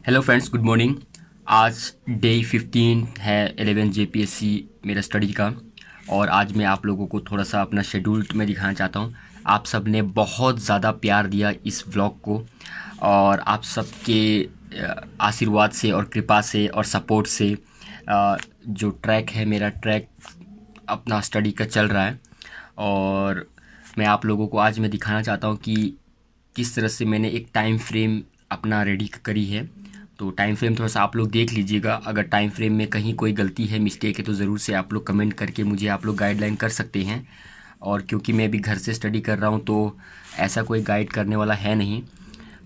Hello friends, good morning. आज day 15 है 11 JPSC मेरा स्टडी का। और आज मैं आप लोगों को थोड़ा सा अपना शेड्यूल में दिखाना चाहता हूँ। आप सब ने बहुत ज़्यादा प्यार दिया इस व्लॉग को, और आप सबके आशीर्वाद से और कृपा से और सपोर्ट से जो ट्रैक है, मेरा ट्रैक अपना स्टडी का चल रहा है। और मैं आप लोगों को आज मैं दिखाना चाहता हूँ कि किस तरह से मैंने एक टाइम फ्रेम अपना रेडी करी है। तो टाइम फ्रेम थोड़ा सा आप लोग देख लीजिएगा। अगर टाइम फ्रेम में कहीं कोई गलती है, मिस्टेक है, तो ज़रूर से आप लोग कमेंट करके मुझे आप लोग गाइडलाइन कर सकते हैं। और क्योंकि मैं भी घर से स्टडी कर रहा हूँ, तो ऐसा कोई गाइड करने वाला है नहीं,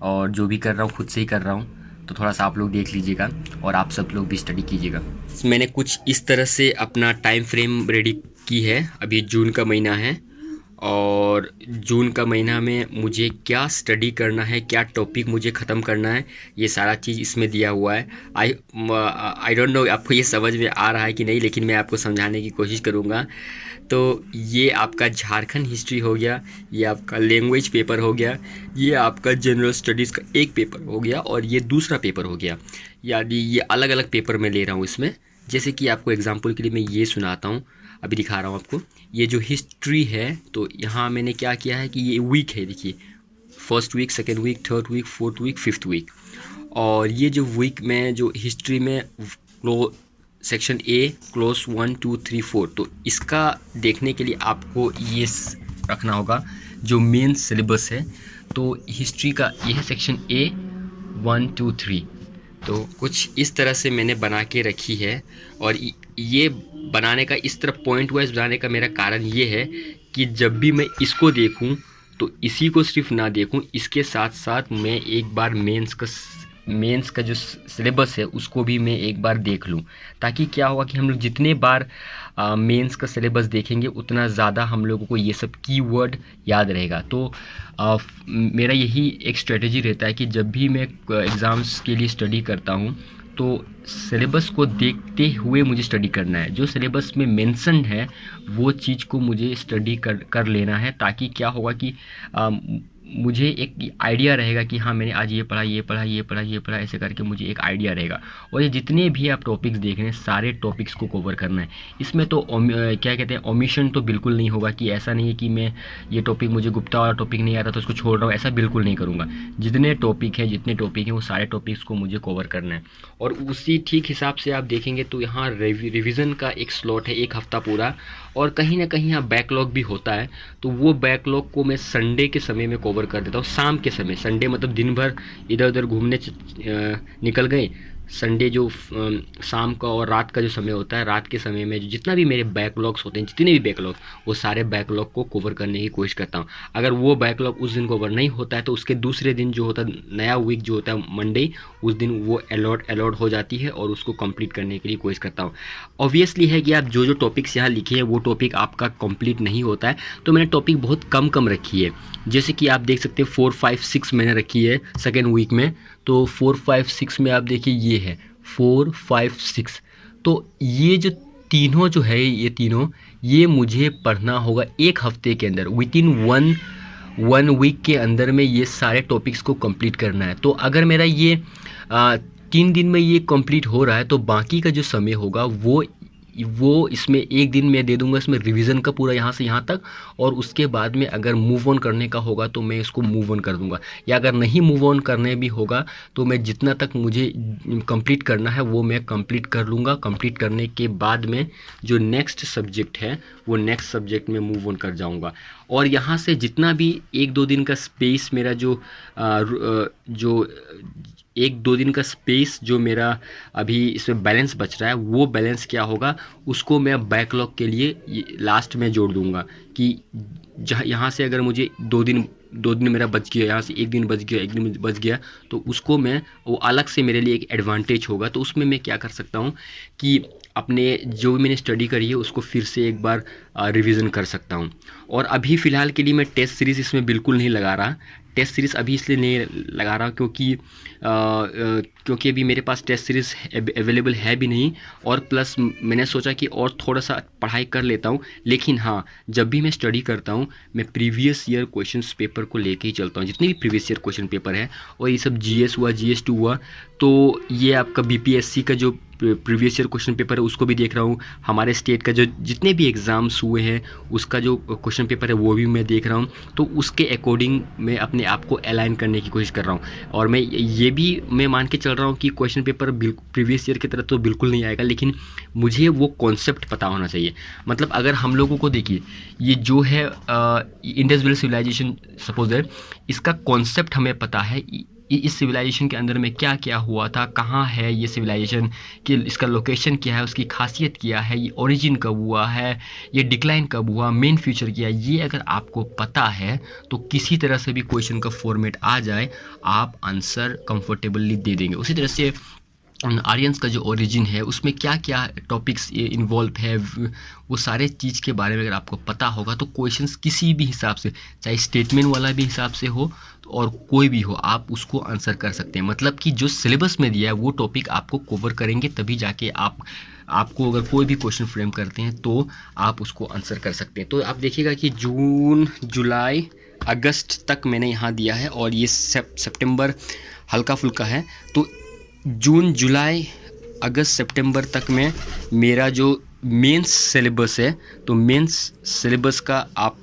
और जो भी कर रहा हूँ खुद से ही कर रहा हूँ। तो थोड़ा सा आप लोग देख लीजिएगा और आप सब लोग भी स्टडी कीजिएगा। मैंने कुछ इस तरह से अपना टाइम फ्रेम रेडी की है। अभी जून का महीना है, और जून का महीना में मुझे क्या स्टडी करना है, क्या टॉपिक मुझे ख़त्म करना है, ये सारा चीज़ इसमें दिया हुआ है। आई डोंट नो आपको ये समझ में आ रहा है कि नहीं, लेकिन मैं आपको समझाने की कोशिश करूँगा। तो ये आपका झारखंड हिस्ट्री हो गया, ये आपका लैंग्वेज पेपर हो गया, ये आपका जनरल स्टडीज़ का एक पेपर हो गया, और ये दूसरा पेपर हो गया। यानी ये अलग अलग पेपर मैं ले रहा हूँ इसमें। जैसे कि आपको एग्जांपल के लिए मैं ये सुनाता हूँ, अभी दिखा रहा हूँ आपको। ये जो हिस्ट्री है, तो यहाँ मैंने क्या किया है कि ये वीक है, देखिए, first week, second week, third week, fourth week, fifth week. और ये जो वीक में जो हिस्ट्री में सेक्शन ए क्लोज 1 2 3 4, तो इसका देखने के लिए आपको ये रखना होगा जो मेन सिलेबस है। तो हिस्ट्री का ये है सेक्शन ए 1 2 3। तो कुछ इस तरह से मैंने बना के रखी है। और ये बनाने का, इस तरह पॉइंट वाइज बनाने का मेरा कारण ये है कि जब भी मैं इसको देखूं, तो इसी को सिर्फ ना देखूं, इसके साथ साथ मैं एक बार मेंस का जो सिलेबस है उसको भी मैं एक बार देख लूं। ताकि क्या होगा कि हम लोग जितने बार मेंस का सिलेबस देखेंगे, उतना ज़्यादा हम लोगों को ये सब कीवर्ड याद रहेगा। तो मेरा यही एक स्ट्रेटजी रहता है कि जब भी मैं एग्ज़ाम्स के लिए स्टडी करता हूँ, तो सिलेबस को देखते हुए मुझे स्टडी करना है। जो सिलेबस में मेंशन है वो चीज़ को मुझे स्टडी कर लेना है। ताकि क्या होगा कि मुझे एक आइडिया रहेगा कि हाँ, मैंने आज ये पढ़ा, ये पढ़ा, ये पढ़ा, ये पढ़ा, ऐसे करके मुझे एक आइडिया रहेगा। और ये जितने भी आप टॉपिक्स देख रहे हैं, सारे टॉपिक्स को कवर करना है। इसमें तो क्या कहते हैं, ओमिशन तो बिल्कुल नहीं होगा। कि ऐसा नहीं है कि मैं ये टॉपिक, मुझे गुप्ता वाला टॉपिक नहीं आता तो उसको छोड़ रहा हूँ, ऐसा बिल्कुल नहीं करूँगा। जितने टॉपिक हैं वो सारे टॉपिक्स को मुझे कवर करना है। और उसी ठीक हिसाब से आप देखेंगे तो यहाँ रिविज़न का एक स्लॉट है, एक हफ़्ता पूरा। और कहीं ना कहीं यहाँ बैकलॉग भी होता है। तो वो बैकलॉग को मैं संडे के समय में कवर कर देता हूँ, शाम के समय। संडे मतलब दिन भर इधर उधर घूमने निकल गए। संडे जो शाम का और रात का जो समय होता है, रात के समय में जितना भी मेरे बैकलॉग्स होते हैं, जितने भी बैकलॉग, वो सारे बैकलॉग को कवर करने की कोशिश करता हूँ। अगर वो बैकलॉग उस दिन कवर नहीं होता है, तो उसके दूसरे दिन जो होता है, नया वीक जो होता है मंडे, उस दिन वो अलॉट हो जाती है, और उसको कंप्लीट करने के लिए कोशिश करता हूँ। ऑब्वियसली है कि आप जो जो टॉपिक्स यहाँ लिखे हैं वो टॉपिक आपका कंप्लीट नहीं होता है, तो मैंने टॉपिक बहुत कम कम रखी है। जैसे कि आप देख सकते हैं 4 5 6 मैंने रखी है सेकेंड वीक में। तो 4 5 6 में आप देखिए, ये है 4 5 6। तो ये जो तीनों जो है, ये तीनों, ये मुझे पढ़ना होगा एक हफ्ते के अंदर, विद इन वन वीक के अंदर में ये सारे टॉपिक्स को कंप्लीट करना है। तो अगर मेरा ये 3 दिन में ये कंप्लीट हो रहा है, तो बाकी का जो समय होगा वो इसमें एक दिन मैं दे दूंगा इसमें रिवीजन का, पूरा यहाँ से यहाँ तक। और उसके बाद में अगर मूव ऑन करने का होगा तो मैं इसको मूव ऑन कर दूंगा, या अगर नहीं मूव ऑन करने भी होगा तो मैं जितना तक मुझे कंप्लीट करना है वो मैं कंप्लीट कर लूँगा। कंप्लीट करने के बाद में जो नेक्स्ट सब्जेक्ट है, वो नेक्स्ट सब्जेक्ट में मूव ऑन कर जाऊँगा। और यहाँ से जितना भी 1 2 दिन का स्पेस मेरा जो 1 2 दिन का स्पेस जो मेरा अभी इसमें बैलेंस बच रहा है, वो बैलेंस क्या होगा, उसको मैं बैकलॉग के लिए लास्ट में जोड़ दूंगा। कि जहाँ यहाँ से अगर मुझे 2 दिन मेरा बच गया, यहाँ से 1 दिन बच गया, 1 दिन बच गया, तो उसको मैं, वो अलग से मेरे लिए एक एडवांटेज होगा। तो उसमें मैं क्या कर सकता हूँ कि अपने जो भी मैंने स्टडी करी है उसको फिर से एक बार रिवीजन कर सकता हूँ। और अभी फ़िलहाल के लिए मैं टेस्ट सीरीज़ इसमें बिल्कुल नहीं लगा रहा। टेस्ट सीरीज़ अभी इसलिए नहीं लगा रहा क्योंकि अभी मेरे पास टेस्ट सीरीज़ अवेलेबल है भी नहीं। और प्लस मैंने सोचा कि और थोड़ा सा पढ़ाई कर लेता हूँ। लेकिन हाँ, जब भी मैं स्टडी करता हूँ, मैं previous year questions paper paper को लेके ही चलता हूँ, जितने भी प्रीवियस ईयर क्वेश्चन पेपर है। और ये सब जीएस हुआ, GS2 हुआ, तो ये आपका बीपीएससी का जो प्रीवियस ईयर क्वेश्चन पेपर है उसको भी देख रहा हूँ। हमारे स्टेट का जो जितने भी एग्ज़ाम्स हुए हैं उसका जो क्वेश्चन पेपर है वो भी मैं देख रहा हूँ। तो उसके अकॉर्डिंग मैं अपने आप को अलाइन करने की कोशिश कर रहा हूँ। और मैं ये भी मैं मान के चल रहा हूँ कि क्वेश्चन पेपर प्रीवियस ईयर की तरह तो बिल्कुल नहीं आएगा, लेकिन मुझे वो कॉन्सेप्ट पता होना चाहिए। मतलब अगर हम लोगों को देखिए, ये जो है इंडस वैली सिविलाइजेशन सपोज है, इसका कॉन्सेप्ट हमें पता है, इस सिविलाइजेशन के अंदर में क्या क्या हुआ था, कहाँ है ये सिविलाइजेशन, कि इसका लोकेशन क्या है, उसकी खासियत क्या है, ये ओरिजिन कब हुआ है, ये डिक्लाइन कब हुआ, मेन फ्यूचर क्या है, ये अगर आपको पता है तो किसी तरह से भी क्वेश्चन का फॉर्मेट आ जाए आप आंसर कंफर्टेबली दे देंगे। उसी तरह से आर्यंस का जो ओरिजिन है उसमें क्या क्या टॉपिक्स इन्वॉल्व है, वो सारे चीज़ के बारे में अगर आपको पता होगा तो क्वेश्चंस किसी भी हिसाब से, चाहे स्टेटमेंट वाला भी हिसाब से हो और कोई भी हो, आप उसको आंसर कर सकते हैं। मतलब कि जो सिलेबस में दिया है वो टॉपिक आपको कवर करेंगे, तभी जाके आपको अगर कोई भी क्वेश्चन फ्रेम करते हैं तो आप उसको आंसर कर सकते हैं। तो आप देखिएगा कि जून, जुलाई, अगस्त तक मैंने यहाँ दिया है और ये सितंबर हल्का फुल्का है। तो जून, जुलाई, अगस्त, सितंबर तक में मेरा जो मेंस सिलेबस है, तो मेंस सिलेबस का आप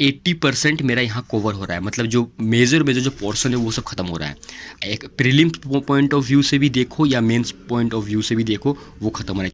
80% मेरा यहाँ कवर हो रहा है। मतलब जो मेजर जो पोर्शन है वो सब खत्म हो रहा है। एक प्रीलिम्स पॉइंट ऑफ व्यू से भी देखो या मेंस पॉइंट ऑफ व्यू से भी देखो, वो खत्म हो रहा है।